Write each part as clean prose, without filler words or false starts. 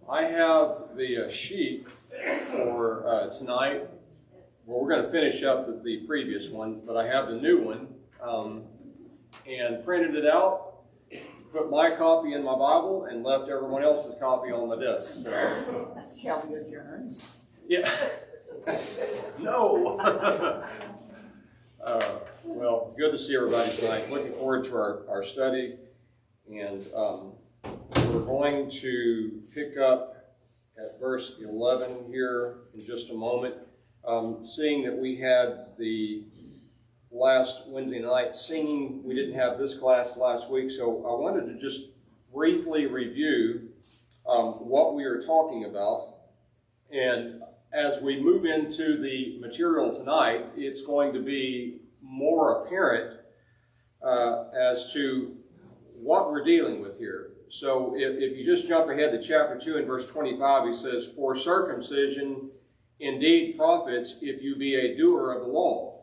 I have the sheet for tonight. Well, we're going to finish up the previous one, but I have the new one and printed it out, put my copy in my Bible, and left everyone else's copy on the desk. So. Shall we adjourn? Yeah. No. Well, it's good to see everybody tonight. Looking forward to our study. And we're going to pick up at verse 11 here in just a moment. Seeing that we had the last Wednesday night singing, we didn't have this class last week, so I wanted to just briefly review what we are talking about. And as we move into the material tonight, it's going to be more apparent as to what we're dealing with here. So if you just jump ahead to chapter 2 and verse 25, he says, "For circumcision indeed profits if you be a doer of the law.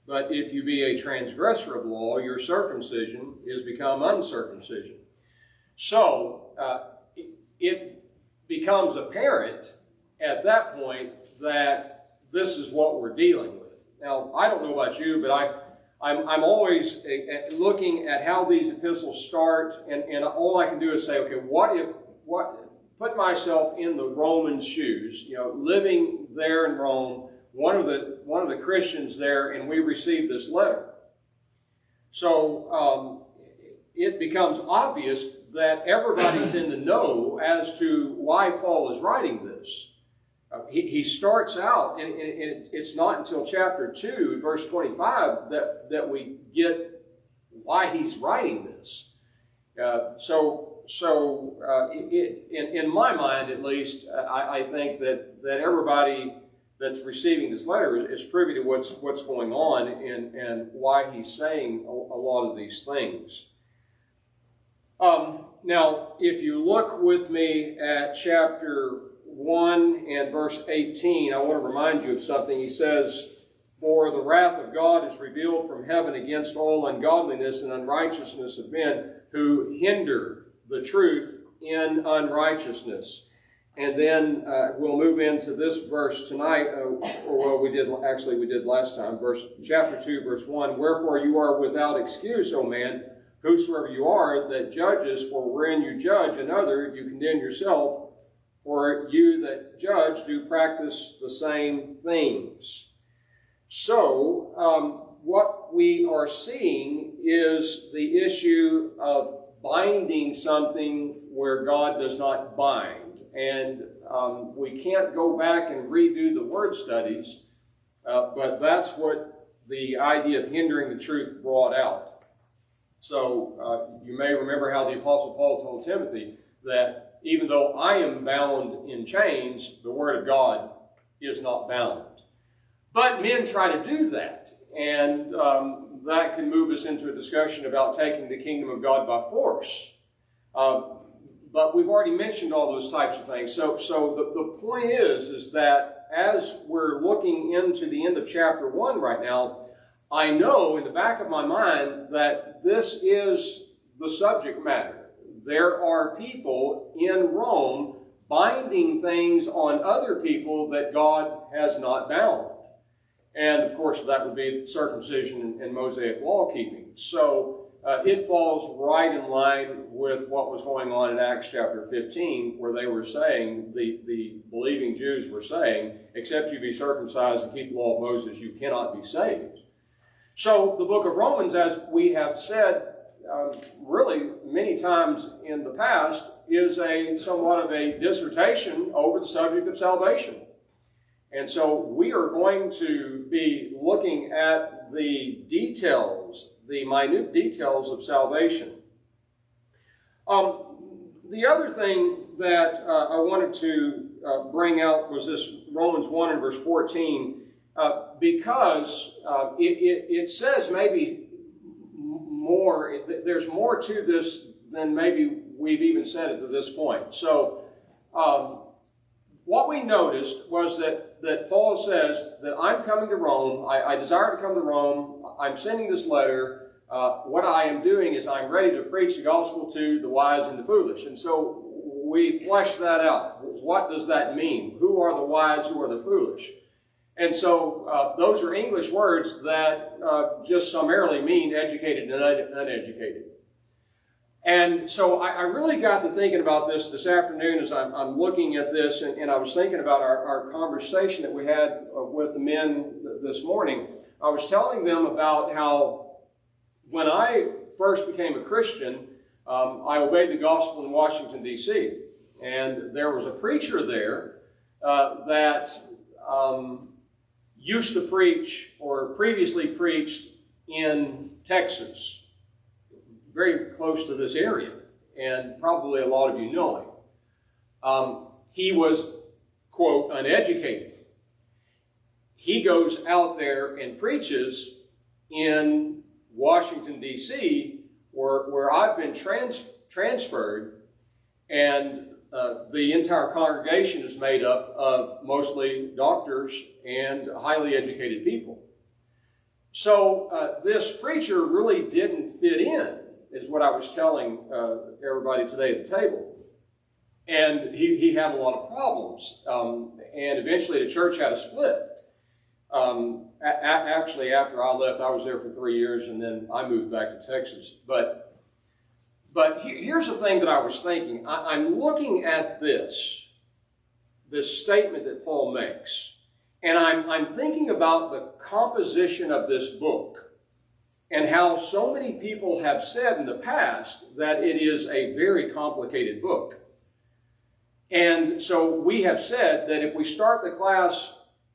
But if you be a transgressor of the law, your circumcision is become uncircumcision." So it becomes apparent at that point that this is what we're dealing with. Now, I don't know about you, but I'm always looking at how these epistles start, and all I can do is say, okay, put myself in the Roman shoes, living there in Rome, one of the Christians there, and we receive this letter. So it becomes obvious that everybody's in the know as to why Paul is writing this. He starts out, and it's not until chapter 2, verse 25, that we get why he's writing this. In my mind, at least, I think that everybody that's receiving this letter is privy to what's going on and why he's saying a lot of these things. Now, if you look with me at chapter 1 and verse 18, I want to remind you of something. He says, "For the wrath of God is revealed from heaven against all ungodliness and unrighteousness of men who hinder the truth in unrighteousness." And then we'll move into this verse tonight, we did last time, chapter 2, verse 1. "Wherefore you are without excuse, O man, whosoever you are that judges, for wherein you judge another, you condemn yourself. For you that judge do practice the same things." So, what we are seeing is the issue of binding something where God does not bind. And we can't go back and redo the word studies, but that's what the idea of hindering the truth brought out. So, you may remember how the Apostle Paul told Timothy that even though I am bound in chains, the Word of God is not bound. But men try to do that, and that can move us into a discussion about taking the kingdom of God by force. But we've already mentioned all those types of things. So the point is that as we're looking into the end of chapter 1 right now, I know in the back of my mind that this is the subject matter. There are people in Rome binding things on other people that God has not bound. And, of course, that would be circumcision and Mosaic law keeping. So it falls right in line with what was going on in Acts chapter 15, where they were saying, the believing Jews were saying, except you be circumcised and keep the law of Moses, you cannot be saved. So the book of Romans, as we have said, really many times in the past, is somewhat of a dissertation over the subject of salvation. And so we are going to be looking at the details, the minute details of salvation. The other thing that I wanted to bring out was this Romans 1 and verse 14, because it says maybe more, there's more to this than maybe we've even said it to this point. So what we noticed was that Paul says that I'm coming to Rome, I desire to come to Rome, I'm sending this letter, what I am doing is I'm ready to preach the gospel to the wise and the foolish. And so we flesh that out. What does that mean? Who are the wise? Who are the foolish? And so those are English words that just summarily mean educated and uneducated. And so I really got to thinking about this afternoon as I'm looking at this, and I was thinking about our conversation that we had with the men this morning. I was telling them about how when I first became a Christian, I obeyed the gospel in Washington, D.C. And there was a preacher there that used to preach or previously preached in Texas, very close to this area, and probably a lot of you know him. He was, quote, uneducated. He goes out there and preaches in Washington, D.C., where I've been transferred, and the entire congregation is made up of mostly doctors and highly educated people. So this preacher really didn't fit in, is what I was telling everybody today at the table. And he had a lot of problems. And eventually the church had a split. Actually, after I left, I was there for 3 years, and then I moved back to Texas. But here's the thing that I was thinking. I'm looking at this statement that Paul makes, and I'm thinking about the composition of this book and how so many people have said in the past that it is a very complicated book. And so we have said that if we start the class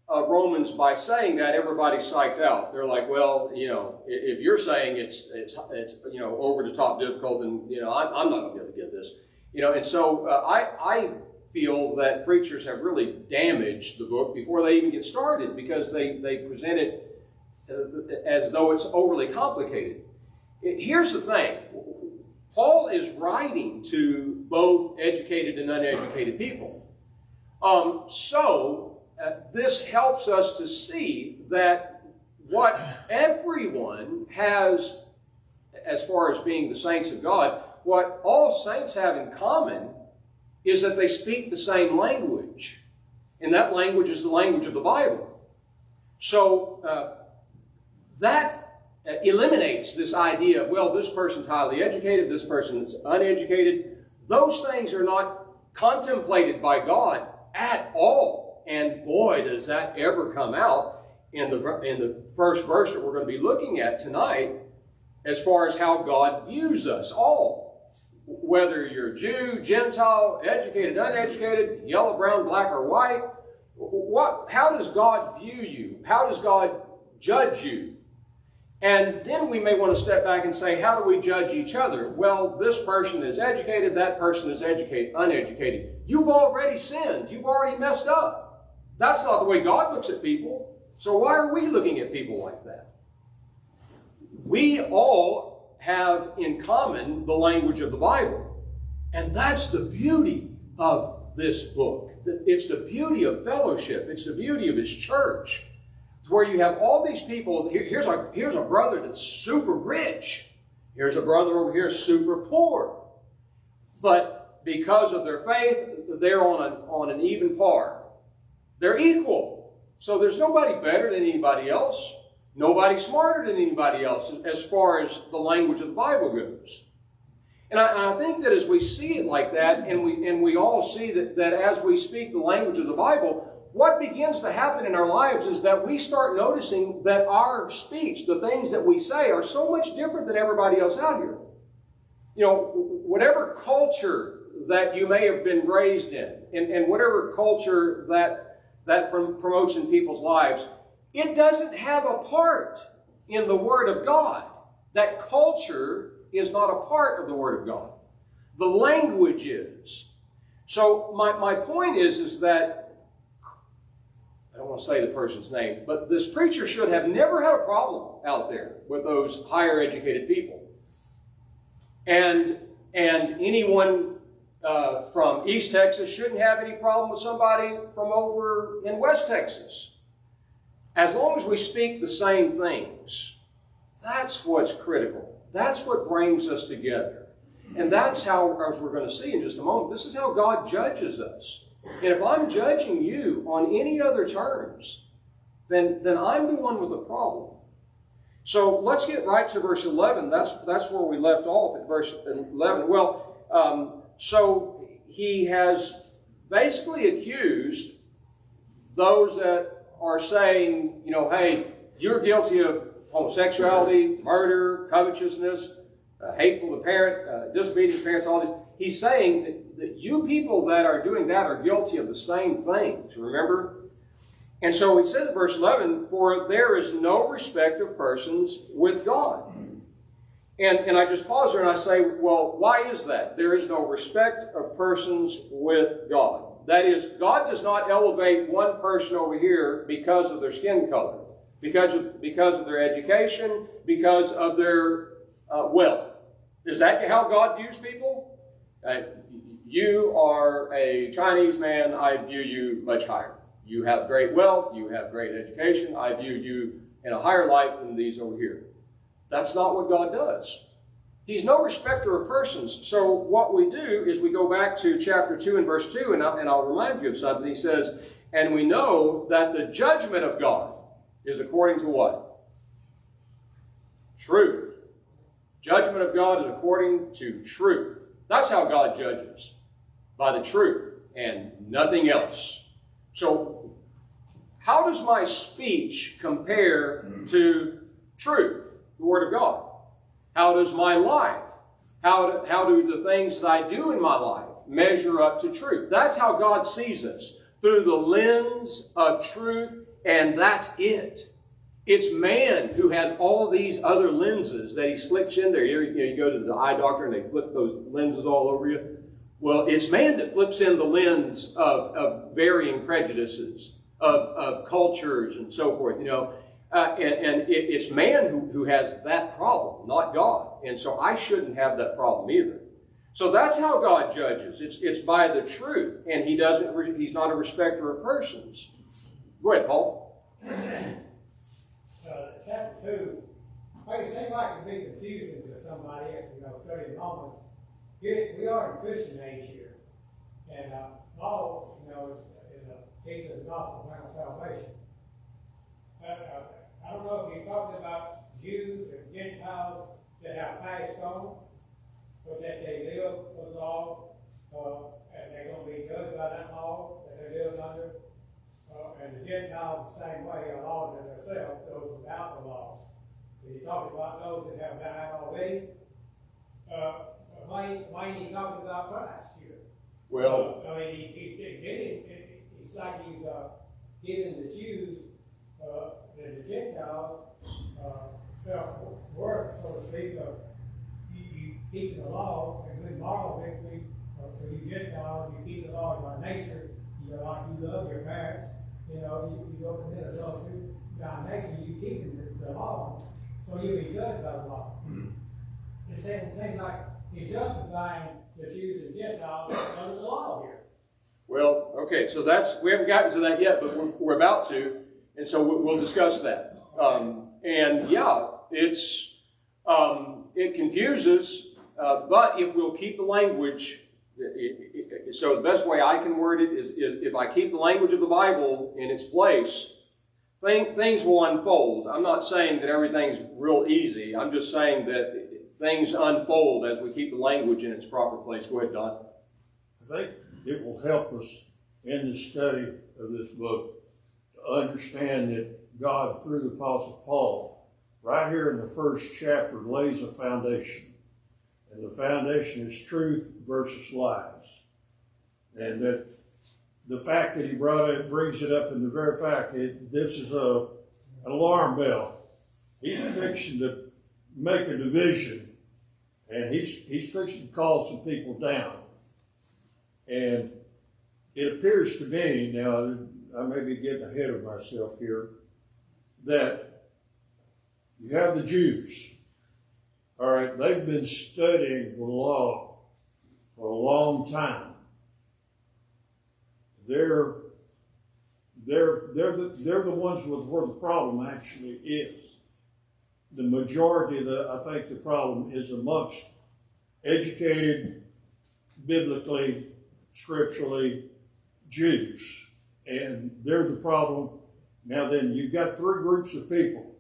of Romans by saying that, everybody's psyched out. They're like, well, if you're saying it's over the top difficult, then I'm not going to be able to get this, And so I feel that preachers have really damaged the book before they even get started, because they present it as though it's overly complicated. Here's the thing: Paul is writing to both educated and uneducated people. This helps us to see that what everyone has, as far as being the saints of God, what all saints have in common is that they speak the same language. And that language is the language of the Bible. So that eliminates this idea of, well, this person's highly educated, this person's uneducated. Those things are not contemplated by God at all. And boy, does that ever come out in the first verse that we're going to be looking at tonight, as far as how God views us all. Whether you're Jew, Gentile, educated, uneducated, yellow, brown, black, or white, how does God view you? How does God judge you? And then we may want to step back and say, how do we judge each other? Well, this person is educated, that person is uneducated. You've already sinned. You've already messed up. That's not the way God looks at people. So why are we looking at people like that? We all have in common the language of the Bible. And that's the beauty of this book. It's the beauty of fellowship. It's the beauty of His church. It's where you have all these people. Here's a brother that's super rich. Here's a brother over here super poor. But because of their faith, they're on an even par. They're equal. So there's nobody better than anybody else. Nobody smarter than anybody else as far as the language of the Bible goes. And I think that as we see it like that, and we all see that as we speak the language of the Bible, what begins to happen in our lives is that we start noticing that our speech, the things that we say, are so much different than everybody else out here. Whatever culture that you may have been raised in, and whatever culture that promotes in people's lives, it doesn't have a part in the Word of God. That culture is not a part of the Word of God. The language is. So my point is that, I don't want to say the person's name, but this preacher should have never had a problem out there with those higher educated people. And anyone from East Texas shouldn't have any problem with somebody from over in West Texas. As long as we speak the same things, that's what's critical. That's what brings us together. And that's how, as we're going to see in just a moment, this is how God judges us. And if I'm judging you on any other terms, then I'm the one with the problem. So let's get right to verse 11. That's where we left off at verse 11. Well, so he has basically accused those that are saying, hey, you're guilty of homosexuality, murder, covetousness, hateful to parent, disobedient parents, all this. He's saying that you people that are doing that are guilty of the same things, remember? And so he said in verse 11, for there is no respect of persons with God. And I just pause there and I say, well, why is that? There is no respect of persons with God. That is, God does not elevate one person over here because of their skin color, because of their education, because of their wealth. Is that how God views people? You are a Chinese man, I view you much higher. You have great wealth, you have great education, I view you in a higher light than these over here. That's not what God does. He's no respecter of persons. So what we do is we go back to chapter 2 and verse 2, and I'll remind you of something. He says, and we know that the judgment of God is according to what? Truth. Judgment of God is according to truth. That's how God judges, by the truth and nothing else. So how does my speech compare to truth, the Word of God? How does my life, how do the things that I do in my life measure up to truth? That's how God sees us, through the lens of truth, and that's it. It's man who has all these other lenses that he slicks in there. You go to the eye doctor and they flip those lenses all over you. Well, it's man that flips in the lens of varying prejudices, of cultures and so forth, it's man who has that problem, not God. And so I shouldn't have that problem either. So that's how God judges. It's by the truth, and he's not a respecter of persons. Go ahead, Paul. Chapter 2, it seems like it would be confusing to somebody, studying Romans. Here, we are in Christian age here, and Paul, is a teacher of the gospel plan of salvation. I don't know if he's talking about Jews and Gentiles that have passed on, but that they live for the law, and they're going to be judged by that law that they live under. And the Gentiles the same way are laws in themselves, those without the law. Is he talking about those that have died already? Why ain't he talking about Christ here? Well, it's like he's giving the Jews and the Gentiles self-worth, so to speak, of you keeping the law, a good moral victory for you Gentiles. You keep the law by nature, like you love your parents, you don't commit adultery by nature, you keeping the law, so you'll be judged by the law. The same thing like he's justifying the Jews and Gentiles under the law here. Well, okay, so we haven't gotten to that yet, but we're about to, and so we'll discuss that. It confuses, but if we'll keep the language, so the best way I can word it is if I keep the language of the Bible in its place, things will unfold. I'm not saying that everything's real easy. I'm just saying that things unfold as we keep the language in its proper place. Go ahead, Don. I think it will help us in the study of this book to understand that God, through the Apostle Paul, right here in the first chapter, lays a foundation. And the foundation is truth versus lies. And that the fact that he brings it up in the very fact that this is an alarm bell. He's fixing to make a division, and he's fixing to call some people down. And it appears to me, now I may be getting ahead of myself here, that you have the Jews. All right, they've been studying the law for a long time. They're the ones where the problem actually is. The majority of I think the problem is amongst educated, biblically, scripturally Jews. And they're the problem. Now then, you've got three groups of people.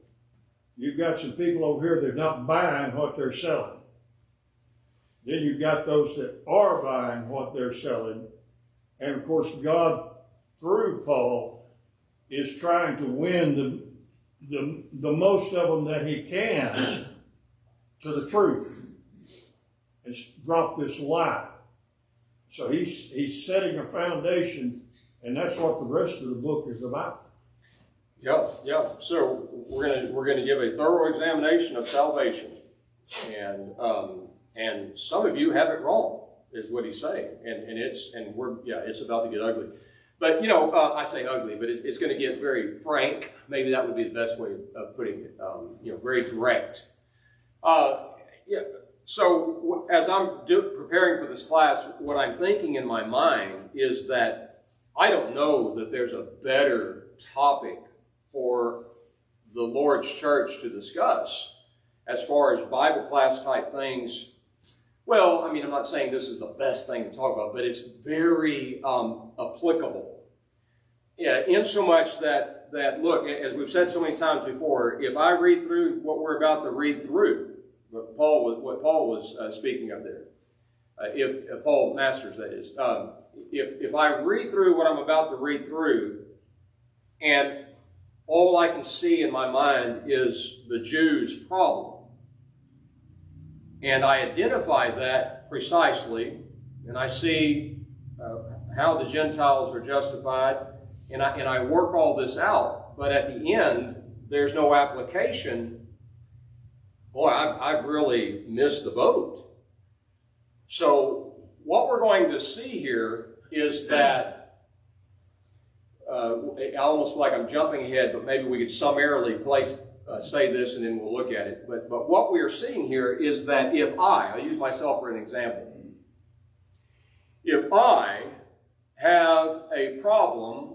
You've got some people over here that are not buying what they're selling. Then you've got those that are buying what they're selling. And of course, God, through Paul, is trying to win the most of them that he can to the truth and drop this lie. So he's setting a foundation, and that's what the rest of the book is about. Yeah. So we're gonna give a thorough examination of salvation, and some of you have it wrong, is what he's saying, it's about to get ugly. But I say ugly, but it's going to get very frank. Maybe that would be the best way of putting it. Very direct. So as I'm preparing for this class, what I'm thinking in my mind is that I don't know that there's a better topic for the Lord's church to discuss as far as Bible class type things. Well, I'm not saying this is the best thing to talk about, but it's very applicable. Yeah, in so much that look, as we've said so many times before, if I read through what we're about to read through, what Paul was speaking of there, if Paul Masters, that is, if I read through what I'm about to read through, and all I can see in my mind is the Jews' problem, and I identify that precisely, and I see how the Gentiles are justified, and I work all this out, but at the end, there's no application. Boy, I've really missed the boat. So what we're going to see here is that, I almost feel like I'm jumping ahead, but maybe we could summarily say this and then we'll look at it. But what we are seeing here is that if I'll use myself for an example. If I have a problem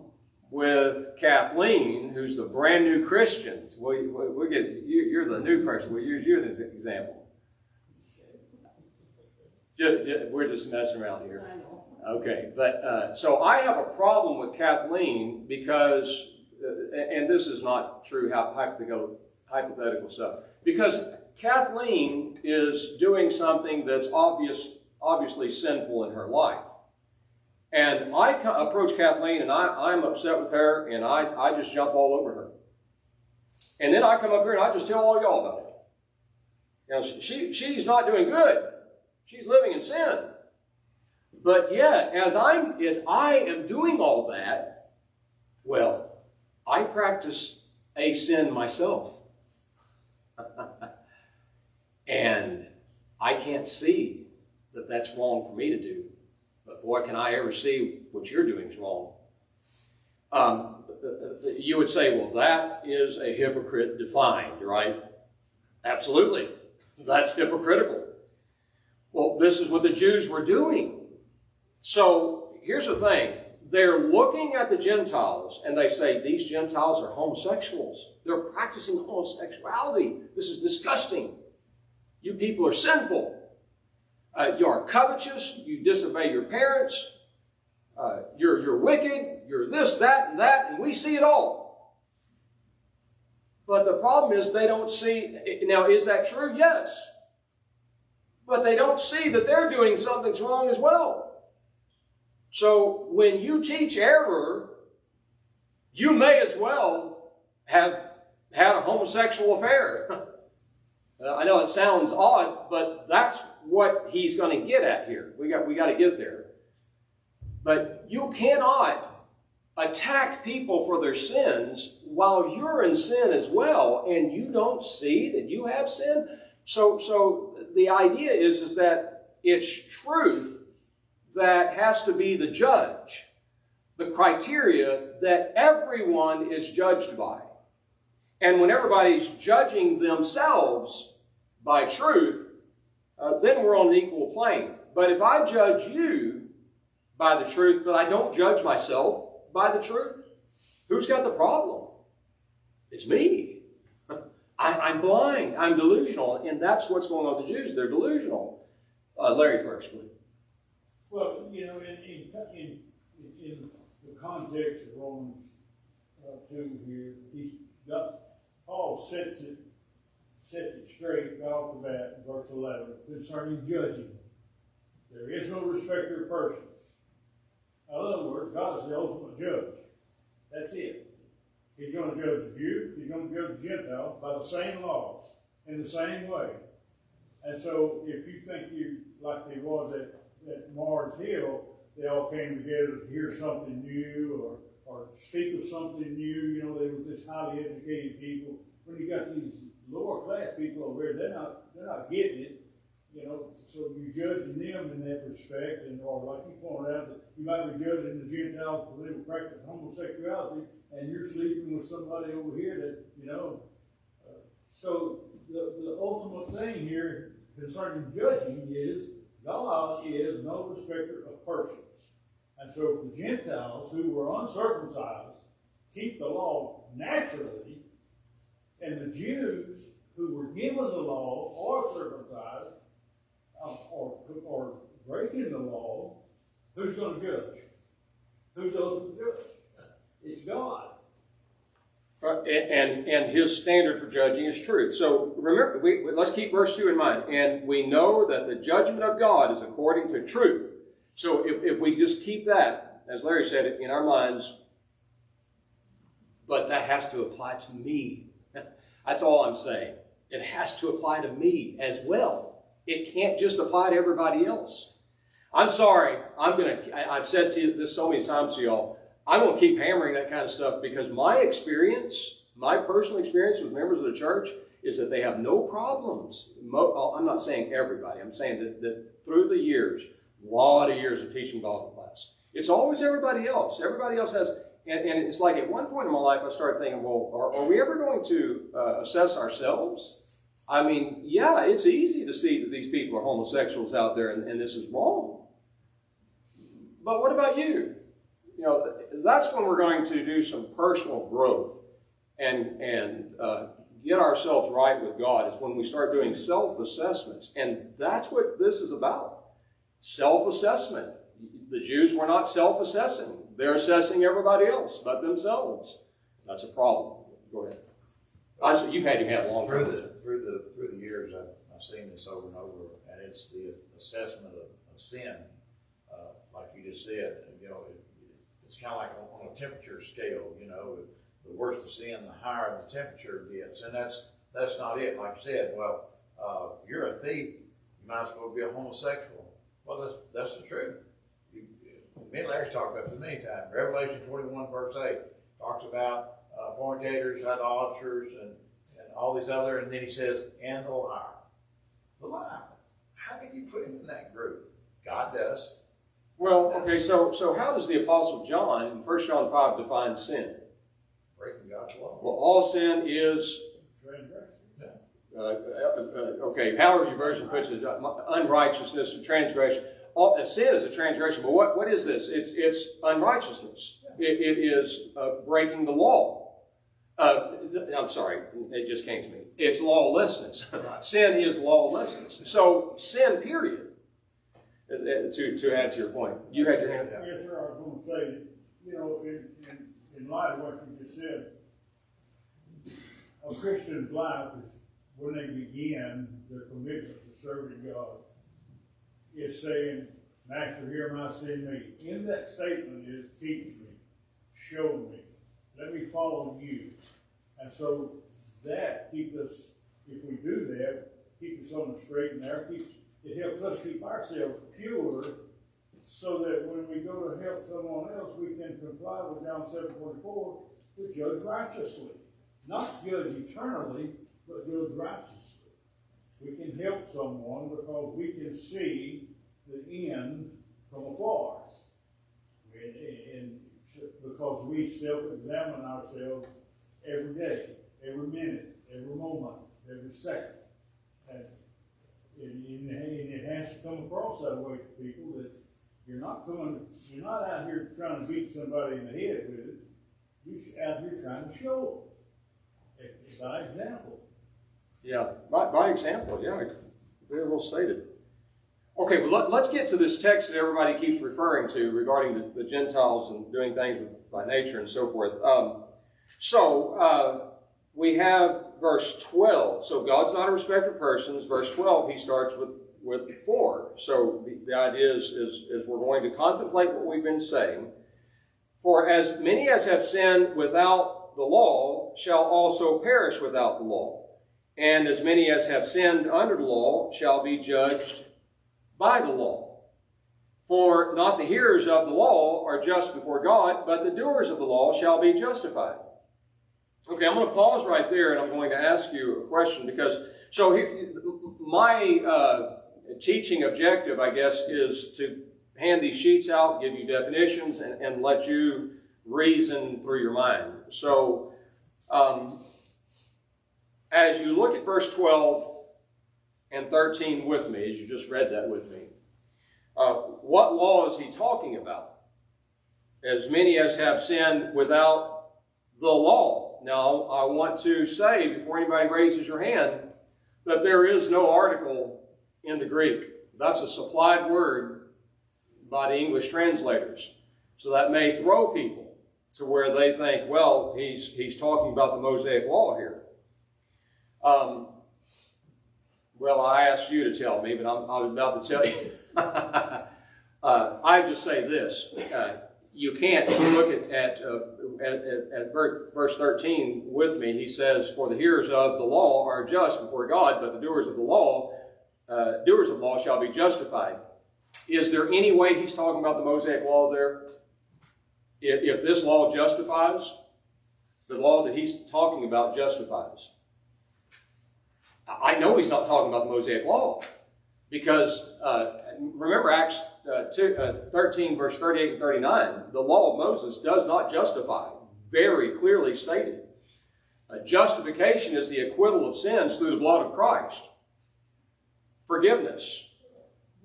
with Kathleen, who's the brand new Christian, you're the new person. We'll use you as an example. We're just messing around here. Okay, but so I have a problem with Kathleen because, and this is not true hypothetical stuff, because Kathleen is doing something that's obviously sinful in her life. And I approach Kathleen and I'm upset with her and I just jump all over her. And then I come up here and I just tell all y'all about it. She's not doing good. She's living in sin. But yet, as I am doing all that, well, I practice a sin myself. And I can't see that that's wrong for me to do. But boy, can I ever see what you're doing is wrong. You would say, well, that is a hypocrite defined, right? Absolutely. That's hypocritical. Well, this is what the Jews were doing. So here's the thing. They're looking at the Gentiles and they say, these Gentiles are homosexuals. They're practicing homosexuality. This is disgusting. You people are sinful. You are covetous. You disobey your parents. You're wicked. You're this, that, and we see it all. But the problem is they don't see. Now, is that true? Yes. But they don't see that they're doing something wrong as well. So when you teach error, you may as well have had a homosexual affair. I know it sounds odd, but that's what he's going to get at here. We got to get there. But you cannot attack people for their sins while you're in sin as well, and you don't see that you have sin. So the idea is that it's truth that has to be the judge, the criteria that everyone is judged by. And when everybody's judging themselves by truth, then we're on an equal plane. But if I judge you by the truth, but I don't judge myself by the truth, who's got the problem? It's me. I'm blind. I'm delusional. And that's what's going on with the Jews. They're delusional. Larry first, please. Well, you know, in the context of Romans 2 here, Paul sets it straight right off the bat in verse 11 concerning judging. There is no respecter of persons. In other words, God is the ultimate judge. That's it. He's going to judge the Jew, he's going to judge the Gentile by the same law, in the same way. And so if you think you, like they was at Mars Hill, they all came together to hear something new or speak of something new, you know, they were this highly educated people. When you got these lower class people over here, they're not getting it, you know, so you're judging them in that respect, and or like you pointed out, that you might be judging the Gentiles because they were practicing homosexuality, and you're sleeping with somebody over here that, you know, so the ultimate thing here concerning judging is God is no respecter of persons. And so if the Gentiles who were uncircumcised keep the law naturally, and the Jews who were given the law are circumcised or breaking the law, who's going to judge? Who's the ultimate judge? It's God. And his standard for judging is truth. So remember, let's keep verse 2 in mind. And we know that the judgment of God is according to truth. So if we just keep that, as Larry said, in our minds, but that has to apply to me. That's all I'm saying. It has to apply to me as well. It can't just apply to everybody else. I'm sorry. I've said to you this so many times to y'all. I'm going to keep hammering that kind of stuff because my experience, my personal experience with members of the church is that they have no problems. I'm not saying everybody. I'm saying that through the years, a lot of years of teaching Bible class, it's always everybody else. Everybody else has, and it's like at one point in my life, I started thinking, well, are we ever going to assess ourselves? I mean, yeah, it's easy to see that these people are homosexuals out there and this is wrong. But what about you? You know, that's when we're going to do some personal growth and get ourselves right with God, is when we start doing self-assessments. And that's what this is about. Self-assessment. The Jews were not self-assessing. They're assessing everybody else but themselves. That's a problem. Go ahead. Honestly, you've had your hat long Through the years, I've seen this over and over, and it's the assessment of sin, like you just said. You know, it's kind of like on a temperature scale. You know, the worse the sin, the higher the temperature gets, and that's not it. Like you said, well, you're a thief, you might as well be a homosexual. Well, that's the truth. Me and Larry's talked about this many times. Revelation 21 verse 8 talks about fornicators, idolaters, and all these other, and then he says, and the liar. The liar. How can you put him in that group? God does. Well, okay, so how does the Apostle John in 1 John 5 define sin? Breaking God's law. Well, all sin is, okay, however your version puts it, unrighteousness and transgression. Sin is a transgression, but what is this? It's unrighteousness. It is breaking the law. I'm sorry, it just came to me. It's lawlessness. Sin is lawlessness. So sin, period. To add to your point, you had your hand up. Yes, sir. I was going to say, you know, in light of what you just said, a Christian's life is when they begin their commitment to serving God. Is saying, Master, here am I, send me. In that statement is, teach me, show me, let me follow you. And so that keeps us, if we do that, keeps us on the straight and narrow. It helps us keep ourselves pure so that when we go to help someone else, we can comply with John 7:44, to judge righteously. Not judge eternally, but judge righteously. We can help someone because we can see the end from afar. And because we self-examine ourselves every day, every minute, every moment, every second. And it has to come across that way to people, that you're not out here trying to beat somebody in the head with it. You're out here trying to show them by example. Yeah, by example, yeah, very well stated. Okay, well, let's get to this text that everybody keeps referring to regarding the Gentiles and doing things by nature and so forth. We have verse 12. So God's not a respecter of persons. Verse 12, he starts with 4. So the idea is we're going to contemplate what we've been saying. For as many as have sinned without the law shall also perish without the law. And as many as have sinned under the law shall be judged by the law. For not the hearers of the law are just before God, but the doers of the law shall be justified. Okay, I'm going to pause right there, and I'm going to ask you a question, because my teaching objective, I guess, is to hand these sheets out, give you definitions, and let you reason through your mind. So, as you look at verse 12 and 13 with me, as you just read that with me, what law is he talking about? As many as have sinned without the law. Now, I want to say, before anybody raises your hand, that there is no article in the Greek. That's a supplied word by the English translators. So that may throw people to where they think, well, he's talking about the Mosaic law here. Well, I asked you to tell me, but I'm about to tell you. I just say this. You can't, if you look at verse 13 with me, he says, for the hearers of the law are just before God, but the doers of law shall be justified. Is there any way he's talking about the Mosaic law there? If this law justifies, the law that he's talking about justifies. I know he's not talking about the Mosaic law, because remember Acts 13, verse 38 and 39, the law of Moses does not justify, very clearly stated. Justification is the acquittal of sins through the blood of Christ. Forgiveness.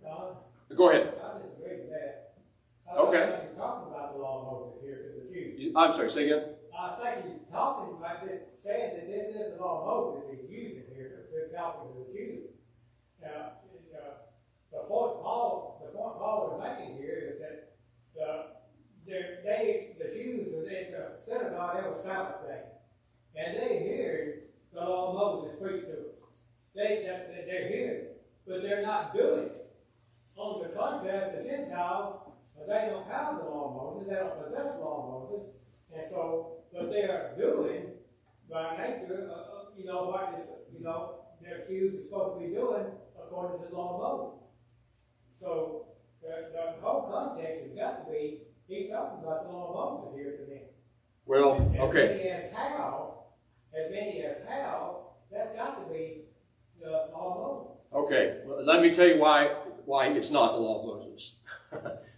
John, Go ahead. I disagree with that. Okay. I think he's talking about the law of Moses here to the Jews. I'm sorry, say again? I think he's talking about this, saying that this is the law of Moses he's using here to talking to the Jews. Now, the point Paul was making here is that the Jews were at the synagogue, it was Sabbath day, and they hear the law of Moses preached to them. They're hearing, but they're not doing it. On the contrary, the Gentiles, they don't have the law of Moses, they don't possess the law of Moses, and so what they are doing by nature, what is, their accused is supposed to be doing according to the law of Moses. So the whole context has got to be, he's talking about the law of Moses here to them. Well, okay. As many as how, that's got to be the law of Moses. Okay, well, let me tell you why it's not the law of Moses.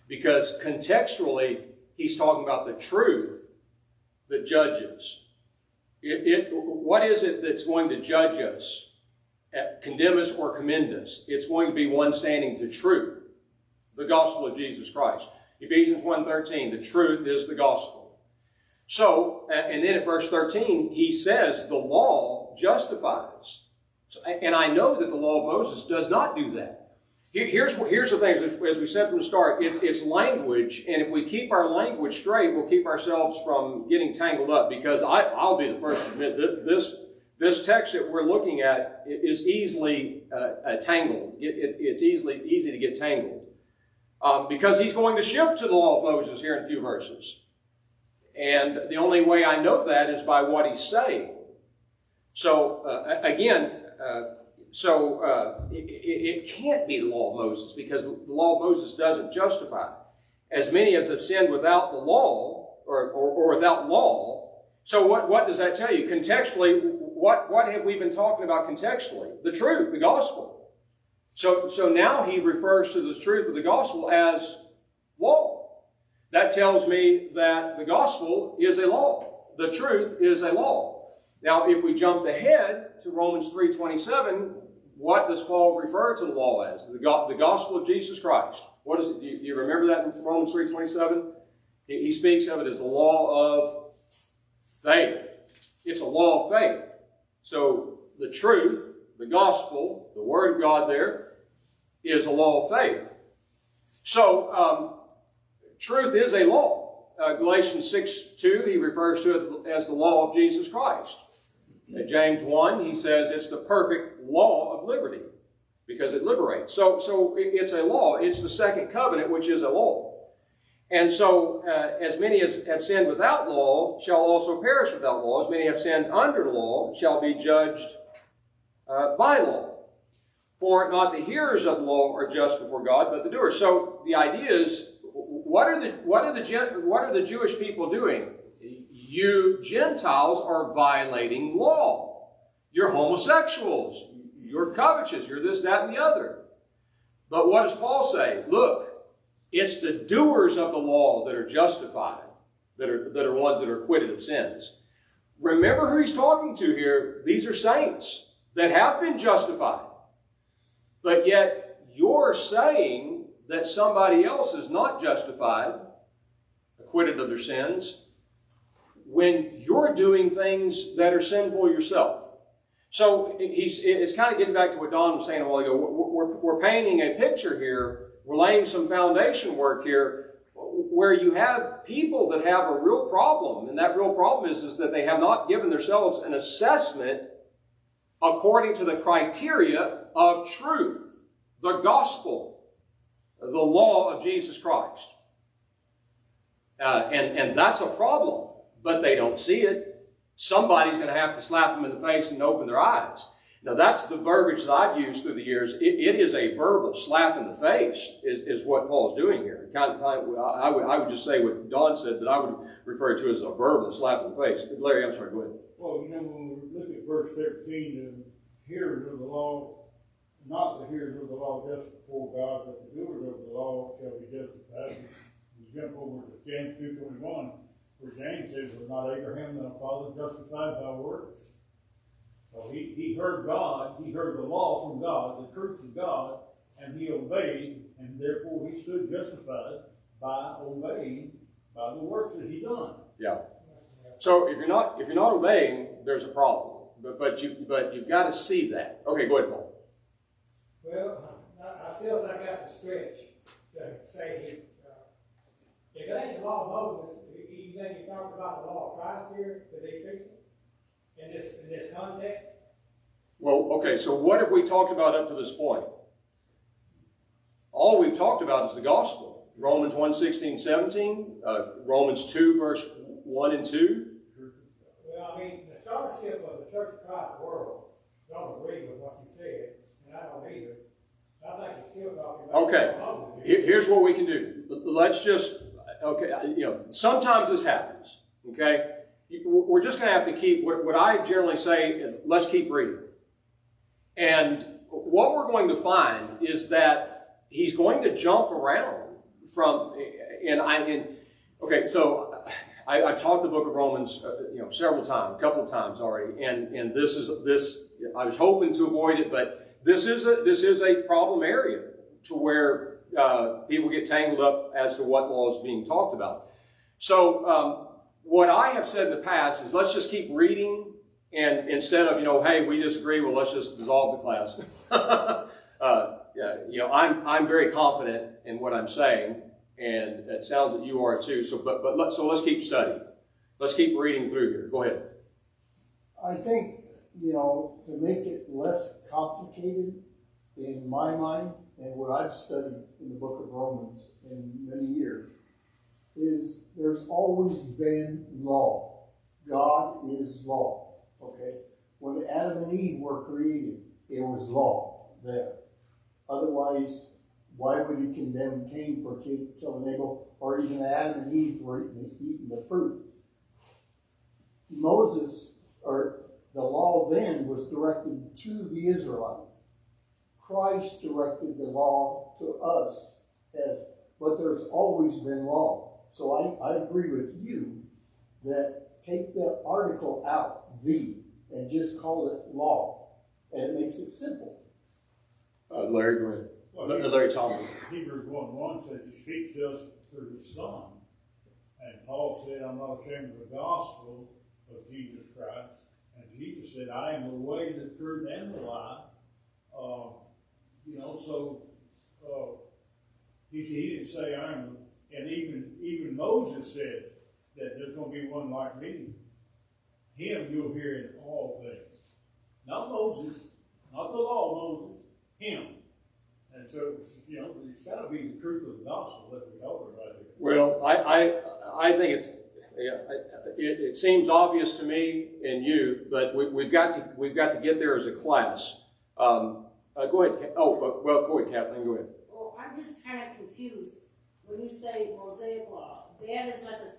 Because contextually, he's talking about the truth that judges. What is it that's going to judge us, condemn us or commend us? It's going to be one standing to truth, the gospel of Jesus Christ. Ephesians 1:13, the truth is the gospel. So, and then at verse 13, he says the law justifies. And I know that the law of Moses does not do that. Here's the thing, as we said from the start, it's language, and if we keep our language straight, we'll keep ourselves from getting tangled up, because I'll be the first to admit that this text that we're looking at is easily tangled. It's easy to get tangled. Because he's going to shift to the law of Moses here in a few verses. And the only way I know that is by what he's saying. So, it can't be the law of Moses, because the law of Moses doesn't justify. As many as have sinned without the law, or without law. So what does that tell you? Contextually, what have we been talking about contextually? The truth, the gospel. So now he refers to the truth of the gospel as law. That tells me that the gospel is a law. The truth is a law. Now, if we jump ahead to Romans 3:27, what does Paul refer to the law as? The gospel of Jesus Christ. What is it? Do you remember that in Romans 3:27? He speaks of it as the law of faith. It's a law of faith. So the truth, the gospel, the word of God there, is a law of faith. So, truth is a law. Galatians 6:2, he refers to it as the law of Jesus Christ. At James 1, he says it's the perfect law of liberty because it liberates. So it's a law. It's the second covenant, which is a law. And so, as many as have sinned without law shall also perish without law. As many have sinned under law shall be judged by law. For not the hearers of the law are just before God, but the doers. So the idea is, what are the Jewish people doing? You Gentiles are violating law. You're homosexuals. You're covetous. You're this, that, and the other. But what does Paul say? Look, it's the doers of the law that are justified, that are ones that are acquitted of sins. Remember who he's talking to here. These are saints that have been justified. But yet you're saying that somebody else is not justified, acquitted of their sins, when you're doing things that are sinful yourself. So it's kind of getting back to what Don was saying a while ago. We're painting a picture here. We're laying some foundation work here where you have people that have a real problem. And that real problem is that they have not given themselves an assessment according to the criteria of truth, the gospel, the law of Jesus Christ. And that's a problem, but they don't see it. Somebody's going to have to slap them in the face and open their eyes. Now, that's the verbiage that I've used through the years. It is a verbal slap in the face, is what Paul's doing here. I would just say what Don said, that I would refer to as a verbal slap in the face. Larry, I'm sorry, go ahead. Well, when we look at verse 13, the hearers of the law, not the hearers of the law just before God, but the doers of the law shall be justified. You jump over to James 2:21, where James says, was not Abraham the father justified by works? So he heard God, he heard the law from God, the truth of God, and he obeyed, and therefore he stood justified by obeying, by the works that he done. Yeah. So if you're not obeying, there's a problem. But you've got to see that. Okay, go ahead, Paul. Well, I feel like that's a stretch to say if it ain't the law of Moses, you think you talked about the law of Christ here that they speak in this context? Well, okay, so what have we talked about up to this point? All we've talked about is the gospel. Romans 1:16-17, Romans 2, verse 1 and 2. Well, I mean, the scholarship of the Church of Christ world don't agree with what you said, and I don't either. I think you're still talking about Okay, the law of Moses here. here's what we can do. Let's just, sometimes this happens, okay? We're just going to have to keep, what I generally say is, let's keep reading. And what we're going to find is that he's going to jump around from, okay, so I've taught the book of Romans, several times, a couple of times already, and this, I was hoping to avoid it, but this is a problem area to where people get tangled up as to what law is being talked about. So what I have said in the past is let's just keep reading, and instead of hey, we disagree, well, let's just dissolve the class. I'm very confident in what I'm saying, and it sounds that you are too. So let's keep studying. Let's keep reading through here. Go ahead. I think, to make it less complicated in my mind, and what I've studied in the book of Romans in many years, is there's always been law. God is law, okay? When Adam and Eve were created, it was law there. Otherwise, why would he condemn Cain for killing Abel, or even Adam and Eve for eating the fruit? Moses, or the law then, was directed to the Israelites. Christ directed the law to us, but there's always been law. So I agree with you that take the article out, and just call it law, and it makes it simple. Larry, go ahead. Well, Larry Thompson. Hebrews 1:1 says he speaks to us through his Son. And Paul said, I'm not ashamed of the gospel of Jesus Christ. And Jesus said, I am the way, the truth, and the life. So he didn't say I am, and even Moses said that there's gonna be one like me. Him you'll hear in all things. Not Moses, not the law of Moses, him. And so, you know, it's gotta be the truth of the gospel that we're talking about here. Well, I think it seems obvious to me and you, but we've got to get there as a class. Go ahead. Go ahead, Kathleen. Go ahead. Well, I'm just kind of confused. When you say Mosaic law, that is like the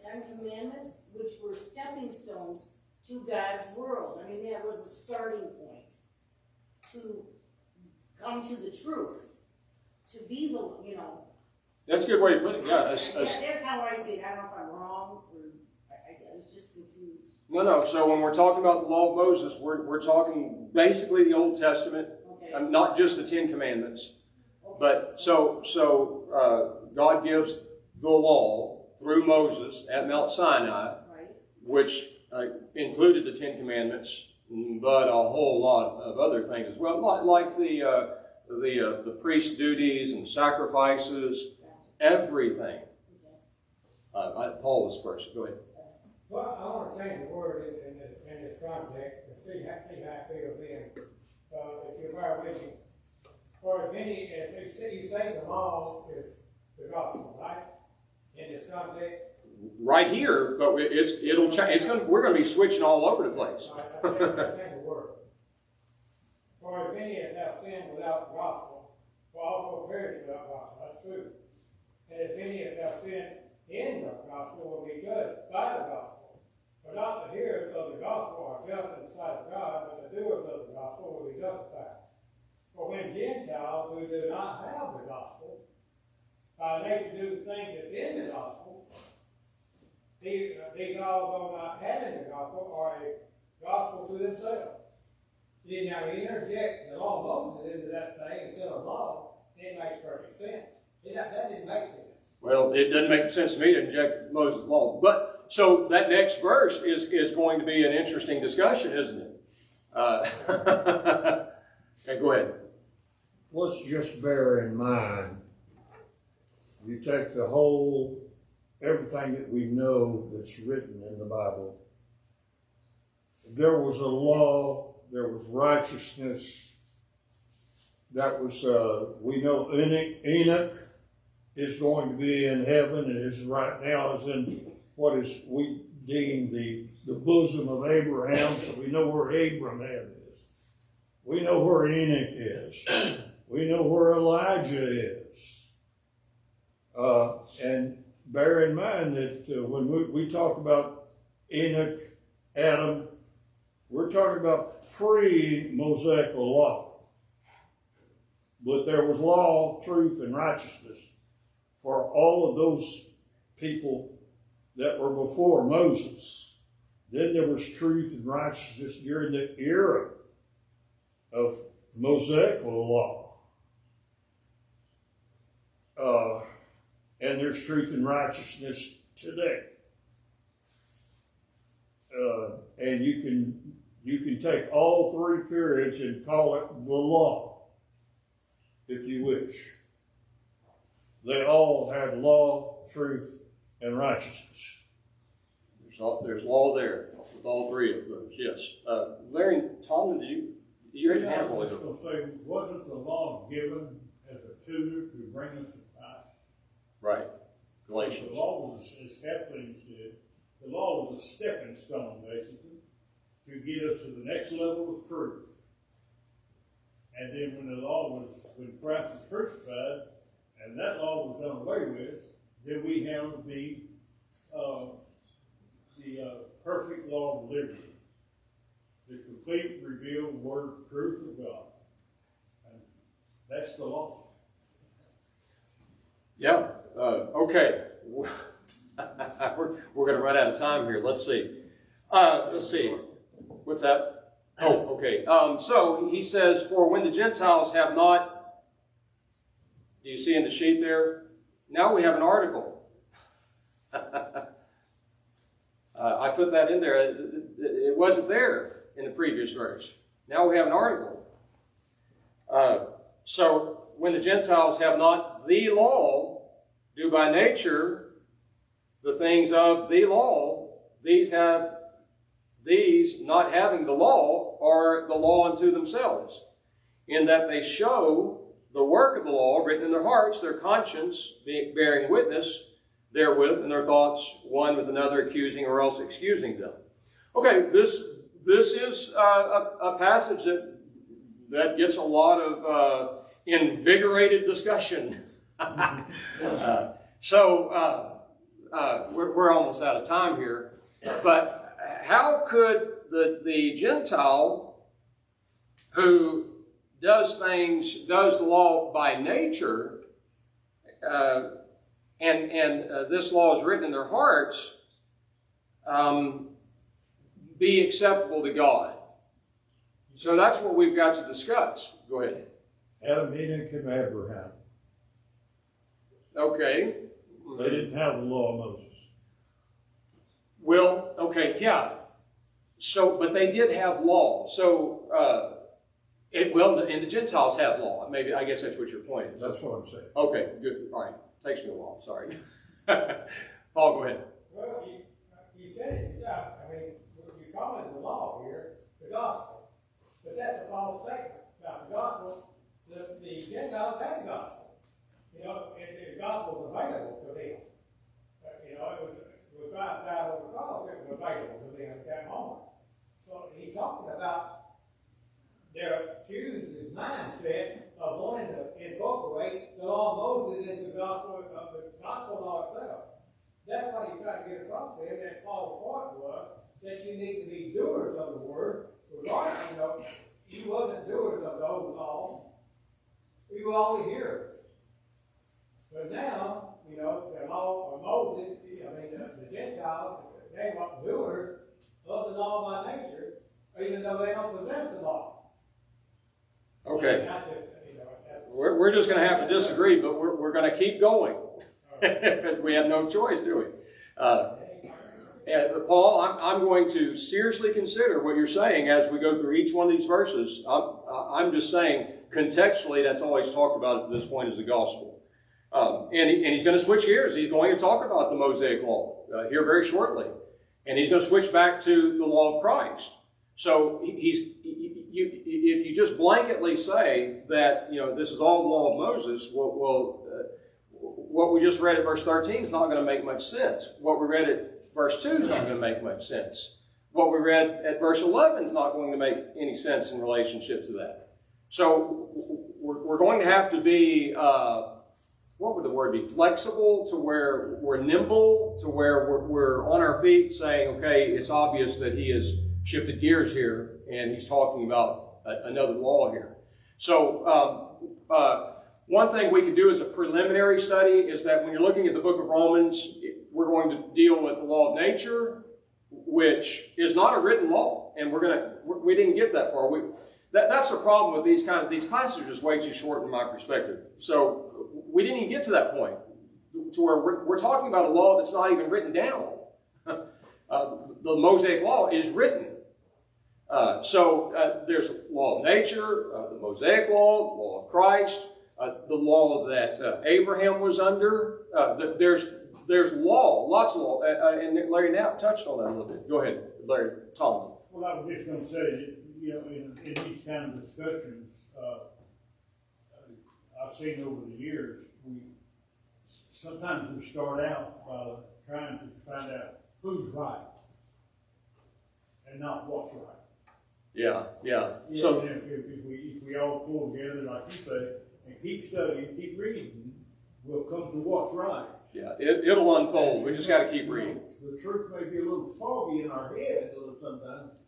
Ten Commandments, which were stepping stones to God's world. I mean, that was a starting point to come to the truth, to be the, you know. That's a good way to put it. Yeah, That's how I see it. I don't know if I'm wrong, or I was just confused. No. So when we're talking about the law of Moses, we're talking basically the Old Testament, Okay. not just the Ten Commandments. Okay. But so God gives the law through Moses at Mount Sinai, Right. which included the Ten Commandments, but a whole lot of other things as well, like the priest duties and sacrifices, everything. Paul was first. Go ahead. Well, I want to change the word in this context and see how it feels in. If you bear with me, for as many as you say the law is the gospel, right? In this context. Right here, but it'll change. We're going to be switching all over the place. I change the word. For as many as have sinned without the gospel will also perish without the gospel. That's true. And as many as have sinned in the gospel will be judged by the gospel. For not the hearers of the gospel are just in the sight of God, but the doers of the gospel will be justified. For when Gentiles who do not have the gospel, by nature do the things that's in the gospel, these although not having the gospel are a gospel to themselves. Then now you interject the law of Moses into that thing instead of law, it makes perfect sense. That didn't make sense. Well, it doesn't make sense to me to inject Moses' law. But so that next verse is going to be an interesting discussion, isn't it? Okay, go ahead. Let's just bear in mind, you take the whole, everything that we know that's written in the Bible. There was a law, there was righteousness, that was, we know Enoch is going to be in heaven and is right now is in what is we deem the bosom of Abraham, so we know where Abraham is. We know where Enoch is. We know where Elijah is. And bear in mind that when we talk about Enoch, Adam, we're talking about pre-Mosaic law. But there was law, truth, and righteousness for all of those people that were before Moses. Then there was truth and righteousness during the era of Mosaic law. And there's truth and righteousness today. And you can take all three periods and call it the law, if you wish. They all had law, truth, and righteousness. There's law there with all three of those. Yes. Larry and Tom, you had a hand I was holding just going to say, wasn't the law given as a tutor to bring us to Christ? right. Galatians. The law was, as Kathleen said, the law was a stepping stone, basically, to get us to the next level of truth. And then when Christ was crucified, and that law was done away with, then we have the perfect law of liberty, the complete revealed word, truth of God. And that's the law. Yeah. Okay. We're going to run out of time here. Let's see. What's that? Oh, okay. So he says, for when the Gentiles have not, do you see in the sheet there? Now we have an article. I put that in there. It wasn't there in the previous verse. Now we have an article. So when the Gentiles have not the law, do by nature the things of the law, these not having the law are the law unto themselves, in that they show the work of the law written in their hearts, their conscience bearing witness therewith, and their thoughts one with another accusing or else excusing them. Okay, this is a passage that gets a lot of invigorated discussion. We're almost out of time here. But how could the Gentile who does the law by nature, and this law is written in their hearts, be acceptable to God? So that's what we've got to discuss. Go ahead. Adam, Enoch, and Abraham. Okay. They didn't have the law of Moses. Well, okay, yeah. So, but they did have law. So, and the Gentiles have law. Maybe, I guess that's what your point is. That's what I'm saying. Okay, good. All right. Takes me a while. Sorry. Paul, go ahead. Well, you said it yourself. I mean, you call it the law here, the gospel. But that's a false statement. Now, the gospel, the Gentiles had the gospel. You know, and the gospel was available to them. You know, it was Christ died on the cross, it was available to them at that moment. So he's talking about their Jews' mindset of wanting to incorporate the law of Moses into the gospel law itself. That's what he's trying to get across there. That Paul's point was that you need to be doers of the word. Regardless, you know, you wasn't doers of the old law. You were only hearers. But now, you know, the law of Moses, the Gentiles, they weren't doers of the law by nature, even though they don't possess the law. Okay. Not just, We're just going to have to disagree, but we're going to keep going. We have no choice, do we? Paul, I'm going to seriously consider what you're saying as we go through each one of these verses. I'm just saying, contextually, that's all he's talked about at this point is the gospel. And he's going to switch gears. He's going to talk about the Mosaic law here very shortly. And he's going to switch back to the law of Christ. So if you just blanketly say that, you know, this is all the law of Moses, what we just read at verse 13 is not going to make much sense. What we read at verse 2 is not going to make much sense. What we read at verse 11 is not going to make any sense in relationship to that. So we're going to have to be, what would the word be? Flexible, to where we're nimble, to where we're on our feet saying, okay, it's obvious that he has shifted gears here and he's talking about another law here. So one thing we could do as a preliminary study is that when you're looking at the book of Romans, we're going to deal with the law of nature, which is not a written law, and we didn't get that far. That's the problem with these classes are just way too short in my perspective. So we didn't even get to that point, to where we're talking about a law that's not even written down. The Mosaic law is written. So there's law of nature, the Mosaic law, the law of Christ, the law that Abraham was under. There's law, lots of law, and Larry Knapp touched on that a little bit. Go ahead, Larry, Tom. Well, I was just going to say, you know, in these kind of discussions, I've seen over the years, sometimes we start out by trying to find out who's right and not what's right. Yeah. Yeah, So and if we all pull together, like you say, and keep studying, keep reading, we'll come to what's right. yeah, it'll unfold. We just got to keep reading. The truth may be a little foggy in our head a little sometimes,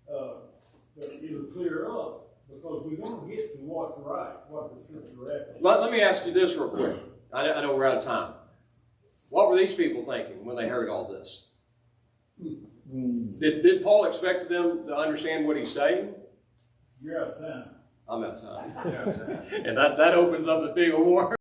but it'll clear up because we're going to get to what's right, what the scripture is. Let me ask you this real quick. I know we're out of time. What were these people thinking when they heard all this? Did Paul expect them to understand what he's saying? You're out of time. I'm out of time. And that opens up a big war.